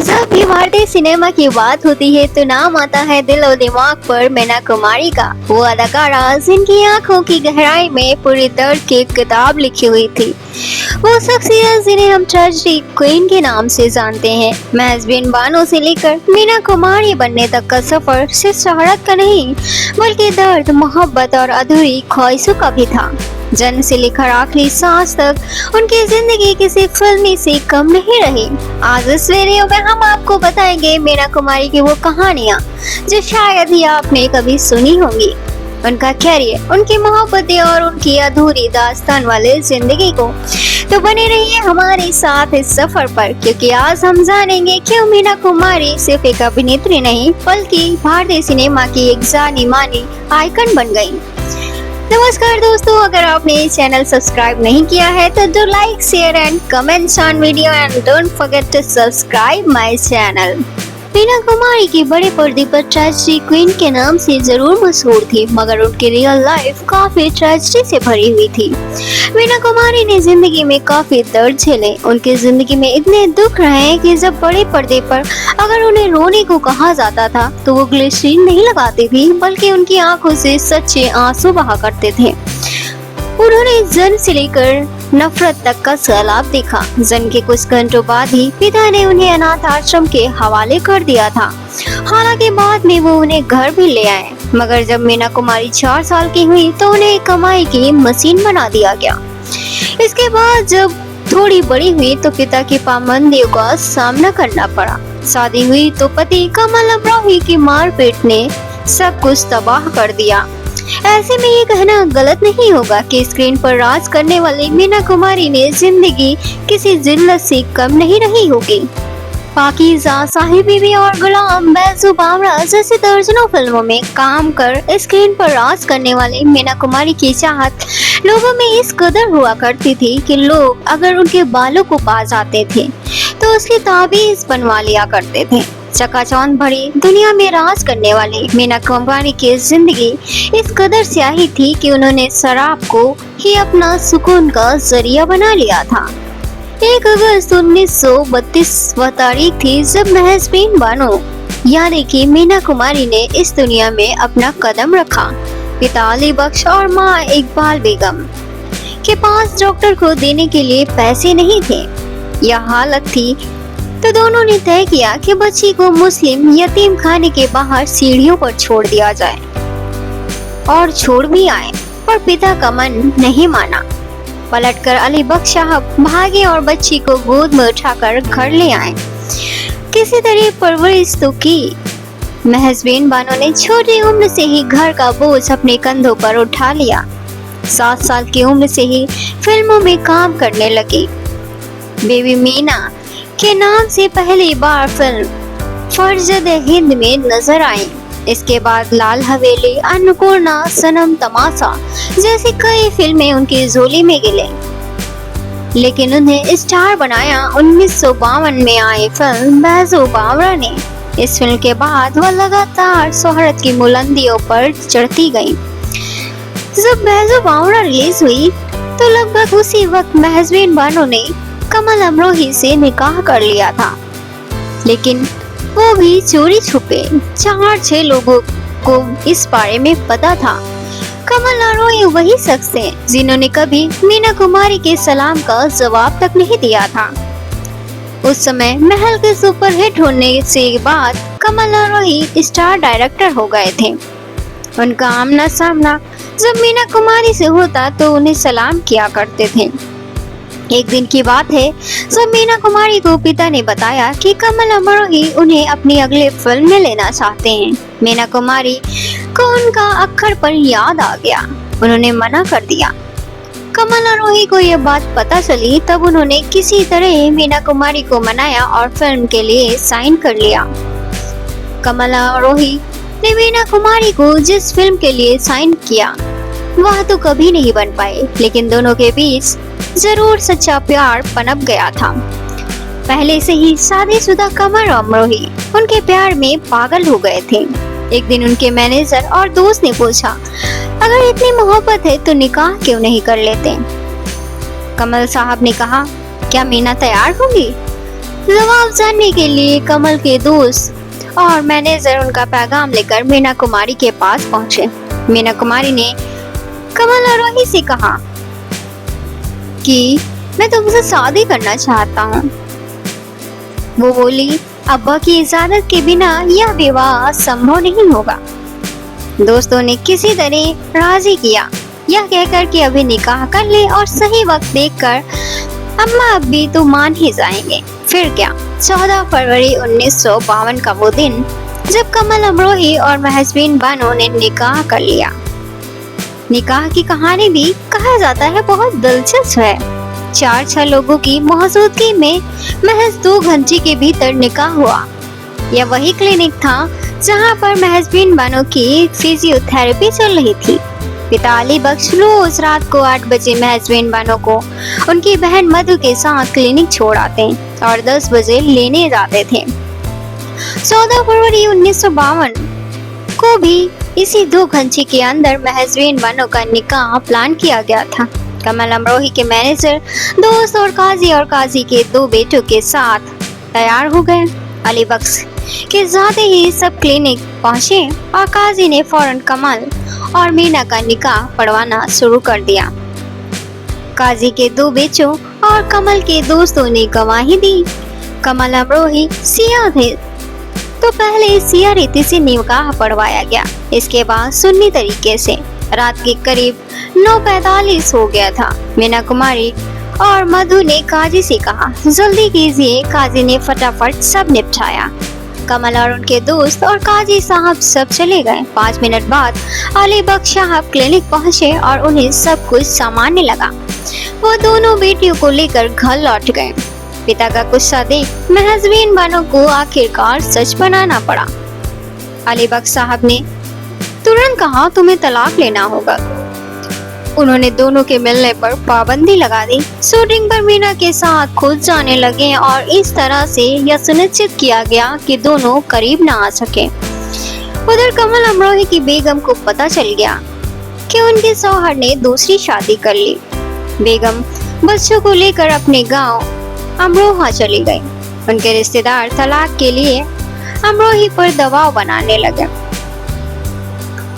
जब भी भारतीय सिनेमा की बात होती है तो नाम आता है दिल और दिमाग पर मीना कुमारी का। वो अदाकारा जिनकी आंखों की गहराई में पूरी दर्द की किताब लिखी हुई थी। वो शख्सियत जिन्हें हम ट्रेजेडी क्वीन के नाम से जानते हैं। महजबीन बानो से लेकर मीना कुमारी बनने तक का सफर सिर्फ शोहरत का नहीं बल्कि दर्द, मोहब्बत और अधूरी ख्वाहिशों का भी था। जन्म से लेकर आखिरी सांस तक उनकी जिंदगी किसी फिल्मी से कम नहीं रही। आज इस वीडियो में हम आपको बताएंगे मीना कुमारी की वो कहानियाँ जो शायद ही आपने कभी सुनी होंगी। उनका कैरियर, उनकी मोहब्बतें और उनकी अधूरी दास्तान वाले जिंदगी को। तो बने रहिए हमारे साथ इस सफर पर, क्योंकि आज हम जानेंगे क्यों मीना कुमारी सिर्फ एक अभिनेत्री नहीं बल्कि भारतीय सिनेमा की एक जानी मानी आइकन बन गई। नमस्कार दोस्तों, अगर आपने इस चैनल सब्सक्राइब नहीं किया है तो do like, share and comments on video and don't forget to subscribe my channel. Meena Kumari की बड़े पर्दे पर ट्रेजेडी क्वीन के नाम से जरूर मशहूर थी, मगर उनकी रियल लाइफ काफी ट्रेजेडी से भरी हुई थी। मीना कुमारी ने जिंदगी में काफी दर्द झेले। उनकी जिंदगी में इतने दुख रहे कि जब बड़े पर्दे पर अगर उन्हें रोने को कहा जाता था तो वो ग्लिसरीन नहीं लगाती थी बल्कि उनकी आंखों से सच्चे आंसू बहा करते थे। उन्होंने जन्म से लेकर नफरत तक का सैलाब देखा। जन्म के कुछ घंटों बाद ही पिता ने उन्हें अनाथ आश्रम के हवाले कर दिया था। हालांकि बाद में वो उन्हें घर भी ले आए, मगर जब मीना कुमारी 4 साल की हुई तो उन्हें कमाई की मशीन बना दिया गया। इसके बाद जब थोड़ी बड़ी हुई तो पिता की पाबंदियों का सामना करना पड़ा। शादी हुई तो पति कमल अमरोही की मारपीट ने सब कुछ तबाह कर दिया। ऐसे में ये कहना गलत नहीं होगा कि स्क्रीन पर राज करने वाली मीना कुमारी ने जिंदगी किसी जिल्लत से कम नहीं रही होगी। पाकीज़ा, साहिब बीवी और गुलाम, बैजू बावरा जैसी दर्जनों फिल्मों में काम कर स्क्रीन पर राज करने वाली मीना कुमारी की चाहत लोगों में इस कदर हुआ करती थी कि लोग अगर उनके बालों को पा जाते थे तो उसकी ताबीज बनवा लिया करते थे। चकाचौंध भरी दुनिया में राज करने वाली मीना कुमारी की जिंदगी इस कदर स्याही थी कि उन्होंने शराब को ही अपना सुकून का जरिया बना लिया था। 1 अगस्त 1932 वह तारीख थी जब महजबीन बानो यानी कि मीना कुमारी ने इस दुनिया में अपना कदम रखा। पिता अली बख्श और माँ इकबाल बेगम के पास डॉक्टर को देने के लिए पैसे नहीं थे। यह हालत थी तो दोनों ने तय किया कि बच्ची को मुस्लिम यतीम खाने के बाहर सीढ़ियों पर छोड़ दिया जाए, और छोड़ भी आए, पर पिता का मन नहीं माना। पलटकर अली बख्श साहब भागे और बच्ची को गोद में उठाकर घर ले आए। किसी तरह परवरिश तो की। महजबीन बानो ने छोटी उम्र से ही घर का बोझ अपने कंधों पर उठा लिया। 7 साल की उम्र से ही फिल्मों में काम करने लगी। बेबी मीना के नाम से पहली बार फिल्म फर्जद-ए-हिंद में नजर आई। इसके बाद लाल हवेली, अन्नपूर्णा, सनम, तमाशा जैसी कई फिल्में उनकी झोली में गिले, लेकिन उन्हें स्टार बनाया 1952 में आई फिल्म बैजू बावरा ने। इस फिल्म के बाद वह लगातार शोहरत की बुलंदियों पर चढ़ती गई। जब बैजू बावरा रिलीज हुई तो लगभग उसी वक्त महजबीन बानो ने कमल अमरोही से निकाह कर लिया था, लेकिन वो भी चोरी छुपे। 4-6 लोगों को इस बारे में पता था। कमल अमरोही वही शख्स हैं जिन्होंने कभी मीना कुमारी के सलाम का जवाब तक नहीं दिया था। उस समय महल के सुपरहिट होने से बाद कमल अमरोही स्टार डायरेक्टर हो गए थे। उनका आमना सामना जब मीना कुमारी से होता तो उन्हें सलाम किया करते थे। एक दिन की बात है जब मीना कुमारी को पिता ने बताया कि कमल अमरोही उन्हें अपनी अगले फिल्म में लेना चाहते हैं। मीना कुमारी को उनका अक्खर पर याद आ गया। उन्होंने मना कर दिया। कमल अमरोही को यह बात पता चली तब उन्होंने किसी तरह मीना कुमारी को मनाया और फिल्म के लिए साइन कर लिया। कमल अमरोही ने मीना कुमारी को जिस फिल्म के लिए साइन किया वह तो कभी नहीं बन पाए, लेकिन दोनों के बीच जरूर सच्चा प्यार पनप गया था। पहले से ही शादीशुदा कमल अमरोही उनके प्यार में पागल हो गए थे। एक दिन उनके मैनेजर और दोस्त ने पूछा, अगर इतनी मोहब्बत है तो निकाह क्यों नहीं कर लेते? कमल साहब ने कहा, क्या मीना तैयार होगी? जवाब जानने के लिए कमल के दोस्त और मैनेजर उनका पैगाम लेकर मीना कुमारी के पास पहुंचे। मीना कुमारी ने कमल और रोही से कहा कि मैं तुमसे शादी करना चाहता हूँ। वो बोली, अब्बा की इजाजत के बिना यह विवाह संभव नहीं होगा। दोस्तों ने किसी तरह राजी किया, यह कहकर कि अभी निकाह कर ले और सही वक्त देखकर अम्मा अब्बी तो मान ही जाएंगे। फिर क्या, 14 फरवरी 1952 का वो दिन जब कमल अमरोही और महजबीन बानो ने निकाह कर लिया। निकाह की कहानी भी कहा जाता है बहुत दिलचस्प है। 4-6 लोगों की मौजूदगी में महज 2 घंटे के भीतर निकाह हुआ। यह वही क्लिनिक था जहां पर महजबीन बानो की फिजियोथेरेपी चल रही थी। पिता अली बख्श रोज रात को 8 बजे महजबीन बानो को उनकी बहन मधु के साथ क्लिनिक छोड़ आते और 10 बजे लेने जाते थे। 14 फरवरी 1952 को भी इसी 2 घंटे के अंदर महजबीन बानो का निकाह प्लान किया गया था। कमल अमरोही के मैनेजर, दोस्त और काजी के 2 बेटों के साथ तैयार हो गए। अली बख्श के जाते ही सब क्लिनिक पहुंचे और काजी ने फौरन कमल और मीना का निकाह पढ़वाना शुरू कर दिया। काजी के 2 बेटों और कमल के दोस्तों ने गवाही दी। कमल अमरोही सिया थे तो पहले सिया रीति से निकाह पढ़वाया गया। इसके बाद सुन्नी तरीके से रात के करीब 9:45 हो गया था। मीना कुमारी और मधु ने काजी से कहा, जल्दी कीजिए। काजी ने फटाफट सब निपटाया। कमल और उनके दोस्त और काजी साहब सब चले गए। 5 मिनट बाद अली बख्श साहब क्लिनिक पहुंचे और उन्हें सब कुछ सामान्य लगा। वो दोनों बेटियों को लेकर घर लौट गए। पिता का गुस्सा देख महजबीन बानो को आखिरकार सच बनाना पड़ा। अली बख्श साहब ने तुरंत कहा, तुम्हें तलाक लेना होगा। उन्होंने दोनों के मिलने पर पाबंदी लगा दी। शूटिंग पर मीना के साथ खुद जाने लगे और इस तरह से यह सुनिश्चित किया गया कि दोनों करीब ना आ सके। उधर कमल अमरोही की बेगम को पता चल गया कि उनके शौहर ने दूसरी शादी कर ली। बेगम बच्चों को लेकर अपने गांव अमरोहा चली गई। उनके रिश्तेदार तलाक के लिए अमरोही पर दबाव बनाने लगे।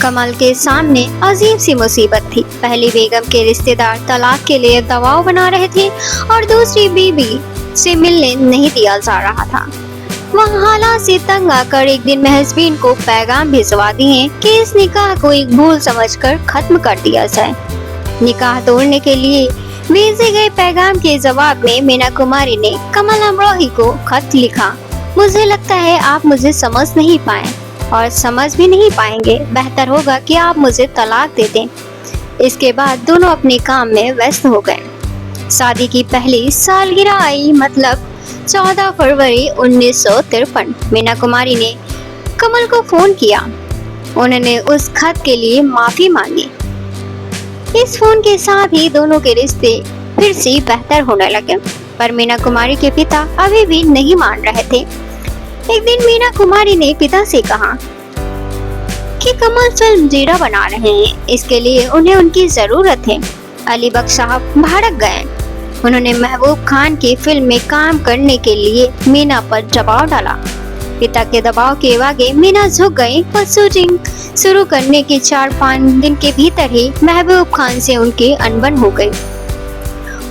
कमल के सामने अजीब सी मुसीबत थी। पहली बेगम के रिश्तेदार तलाक के लिए दबाव बना रहे थे और दूसरी बीबी से मिलने नहीं दिया जा रहा था। वह हालात से तंग आकर एक दिन महजबीन को पैगाम भिजवा दिए कि इस निकाह को एक भूल समझकर खत्म कर दिया जाए। निकाह तोड़ने के लिए भेजे गए पैगाम के जवाब में मीना कुमारी ने कमल अमरोही को खत लिखा, मुझे लगता है आप मुझे समझ नहीं पाए और समझ भी नहीं पाएंगे। बेहतर होगा कि आप मुझे तलाक दे दें। इसके बाद दोनों अपने काम में व्यस्त हो गए। शादी की पहली सालगिरह आई, मतलब 14 फरवरी 1953। मीना कुमारी ने कमल को फोन किया। उन्होंने उस खत के लिए माफी मांगी। इस फोन के साथ ही दोनों के रिश्ते फिर से बेहतर होने लगे, पर मीना कुमारी के पिता अभी भी नहीं मान रहे थे। एक दिन मीना कुमारी ने पिता से कहा कि कमल फिल्म जीरा बना रहे हैं, इसके लिए उन्हें उनकी जरूरत है। अली बख्श साहब भड़क गए। उन्होंने महबूब खान की फिल्म में काम करने के लिए मीना पर दबाव डाला। पिता के दबाव के आगे मीना झुक गई और शूटिंग शुरू करने के 4-5 दिन के भीतर ही महबूब खान से उनकी अनबन हो गई।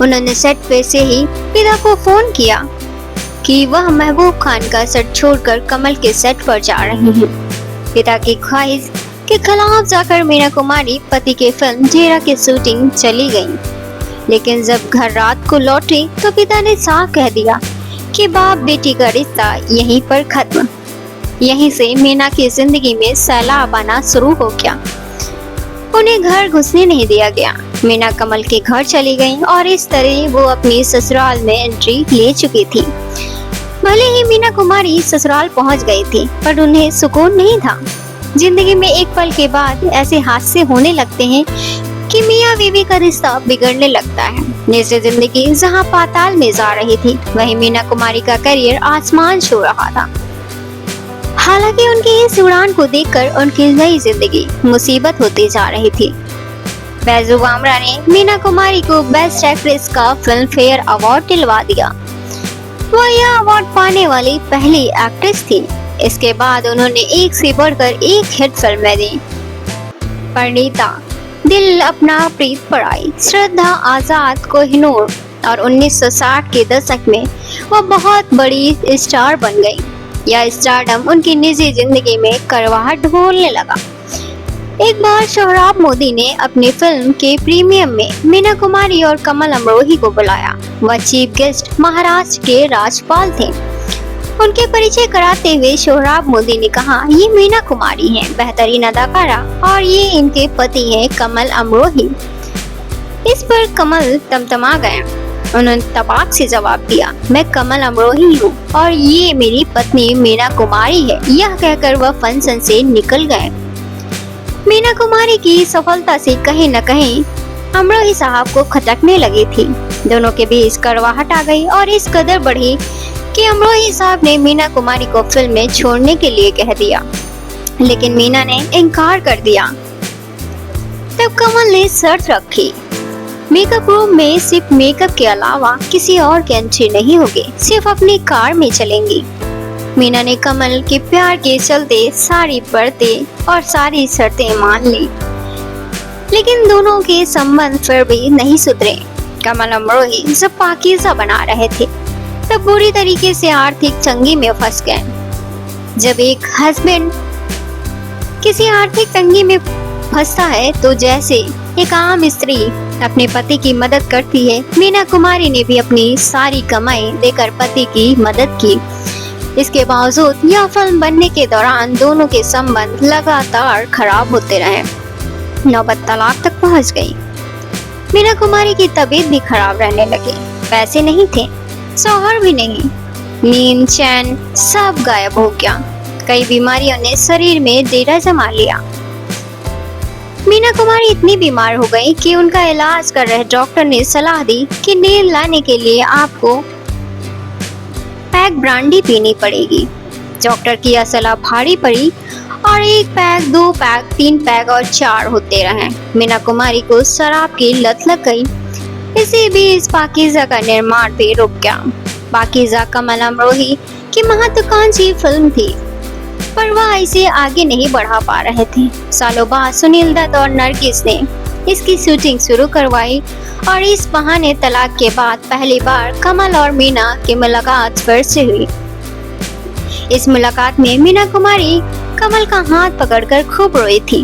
उन्होंने सेट पे से ही पिता को फोन किया कि वह महबूब खान का सेट छोड़कर कमल के सेट पर जा रहे हैं। पिता की ख्वाहिश के खिलाफ जाकर मीना कुमारी पति के फिल्म जीरा की शूटिंग चली गई। लेकिन जब घर रात को लौटे तो पिता ने साफ कह दिया कि बाप बेटी का रिश्ता यहीं पर खत्म। यहीं से मीना की जिंदगी में सैलाब आना शुरू हो गया। उन्हें घर घुसने नहीं दिया गया। मीना कमल के घर चली गई और इस तरह वो अपनी ससुराल में एंट्री ले चुकी थी। भले ही मीना कुमारी ससुराल पहुंच गई थी, पर उन्हें सुकून नहीं था। जिंदगी में एक पल के बाद ऐसे हादसे होने लगते हैं कि मियाँ बीवी का रिश्ता बिगड़ने लगता है। निजी जिंदगी जहाँ पाताल में जा रही थी, वहीं मीना कुमारी का करियर आसमान छू रहा था। हालांकि उनकी इस उड़ान को देखकर उनकी नई जिंदगी मुसीबत होती जा रही थी। बैजू बामरा ने मीना कुमारी को बेस्ट एक्ट्रेस का फिल्म फेयर अवार्ड दिलवा दिया। वह यह अवार्ड पाने वाली पहली एक्ट्रेस थी। इसके बाद उन्होंने एक से बढ़कर एक हिट फिल्में दी। परिणीता, दिल अपना प्रीत पराई, श्रद्धा, आजाद, कोहिनूर और 1960 के दशक में वह बहुत बड़ी स्टार बन गई। यह स्टारडम उनकी निजी जिंदगी में करवाहट ढोलने लगा। एक बार सोहराब मोदी ने अपनी फिल्म के प्रीमियम में मीना कुमारी और कमल अमरोही को बुलाया। वह चीफ गेस्ट महाराष्ट्र के राज्यपाल थे। उनके परिचय कराते हुए सोहराब मोदी ने कहा, ये मीना कुमारी हैं, बेहतरीन अदाकारा, और ये इनके पति हैं कमल अमरोही। इस पर कमल तमतमा गए। उन्होंने तपाक से जवाब दिया, मैं कमल अमरोही हूँ और ये मेरी पत्नी मीना कुमारी है। यह कहकर वह फंक्शन से निकल गए। मीना कुमारी की सफलता से कहीं न कहीं अमरोही साहब को खटकने लगी थी। दोनों के बीच कड़वाहट आ गई और इस कदर बढ़ी कि अमरोही साहब ने मीना कुमारी को फिल्म में छोड़ने के लिए कह दिया, लेकिन मीना ने इनकार कर दिया। तब कमल ने शर्त रखी, मेकअप रूम में सिर्फ मेकअप के अलावा किसी और की एंट्री नहीं होगी, सिर्फ अपनी कार में चलेंगी। मीना ने कमल के प्यार के चलते सारी शर्तें और सारी शर्तें मान ली, लेकिन दोनों के संबंध फिर भी नहीं सुधरे। कमल अमरोही जब पाकीज़ा बना रहे थे तब बुरी तरीके से आर्थिक तंगी में फंस गए। जब एक हस्बैंड किसी आर्थिक तंगी में फंसता है तो जैसे एक आम स्त्री अपने पति की मदद करती है, मीना कुमारी ने भी अपनी सारी कमाई देकर पति की मदद की। इसके बावजूद यह फिल्म बनने के दौरान दोनों के संबंध लगातार खराब होते रहे। नौबत तलाक तक पहुंच गई। मीना कुमारी की तबीयत भी खराब रहने लगी। पैसे नहीं थे, शौहर भी नहीं, नींद चैन सब गायब हो गया। कई बीमारियों ने शरीर में डेरा जमा लिया। मीना कुमारी इतनी बीमार हो गई कि उनका इलाज कर रहे डॉक्टर ने सलाह दी कि नींद लाने के लिए आपको पैक ब्रांडी पीनी पड़ेगी। डॉक्टर की यह सलाह भारी पड़ी और 1 पैक, 2 पैक, 3 पैक और 4 होते रहे। मीना कुमारी को शराब की लत लग गई। इसी बीच पाकीज़ा का निर्माण भी रुक गया। पाकीज़ा कमल अमरोही की महत्वाकांक्षी फिल्म थी, पर वह इसे आगे नहीं बढ़ा पा रहे थे। सालों बाद सुनील दत्त और नरगिस ने इसकी शूटिंग शुरू करवाई और इस बहाने तलाक के बाद पहली बार कमल और मीना की मुलाकात फिर से हुई। इस मुलाकात में मीना कुमारी कमल का हाथ पकड़कर खूब रोई थी।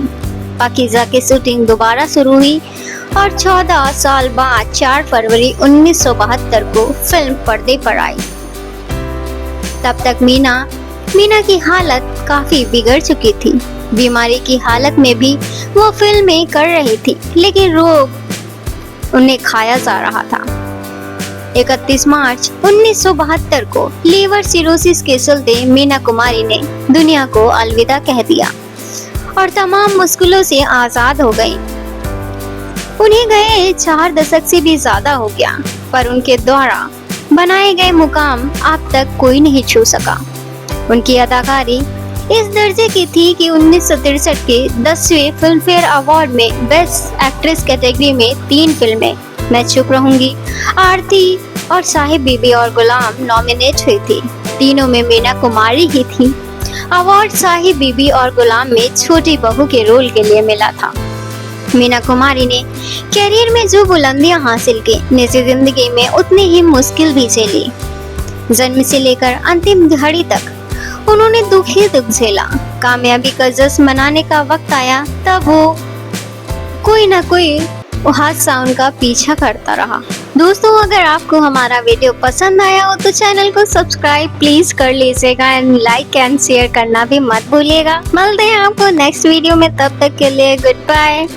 पाकीज़ा की शूटिंग दोबारा शुरू हुई और 14 साल बाद 4 फरवरी 1972 को फिल्म पर्दे पर आई। तब तक मीना की हालत काफी बिगड़ चुकी थी। बीमारी की हालत में भी वो फिल्में कर रही थी, लेकिन रोग उन्हें खाया जा रहा था। 31 मार्च 1972 को लीवर सिरोसिस के चलते मीना कुमारी ने दुनिया को अलविदा कह दिया और तमाम मुश्किलों से आजाद हो गई। उन्हें गए 4 दशक से भी ज्यादा हो गया, पर उनके द्वारा बनाए गए मुकाम अब तक कोई नहीं छू सका। उनकी अदाकारी इस दर्जे की थी कि 1963 के 10वें फिल्म फेयर अवार्ड में बेस्ट एक्ट्रेस कैटेगरी में 3 फिल्में मैं चुप रहूंगी, आरती और साहिब बीबी और गुलाम नॉमिनेट हुई थी। तीनों में मीना कुमारी ही थी। अवार्ड साहिब बीबी और गुलाम में छोटी बहू के रोल के लिए मिला था। मीना कुमारी ने कैरियर में जो बुलंदियां हासिल की, निजी जिंदगी में उतनी ही मुश्किल भी झेली। जन्म से लेकर अंतिम घड़ी तक उन्होंने दुख ही दुख झेला। कामयाबी का जश्न मनाने का वक्त आया तब वो कोई ना कोई हादसा उनका पीछा करता रहा। दोस्तों, अगर आपको हमारा वीडियो पसंद आया हो तो चैनल को सब्सक्राइब प्लीज कर लीजिएगा एंड लाइक एंड शेयर करना भी मत भूलिएगा। मिलते हैं आपको नेक्स्ट वीडियो में, तब तक के लिए गुड बाय।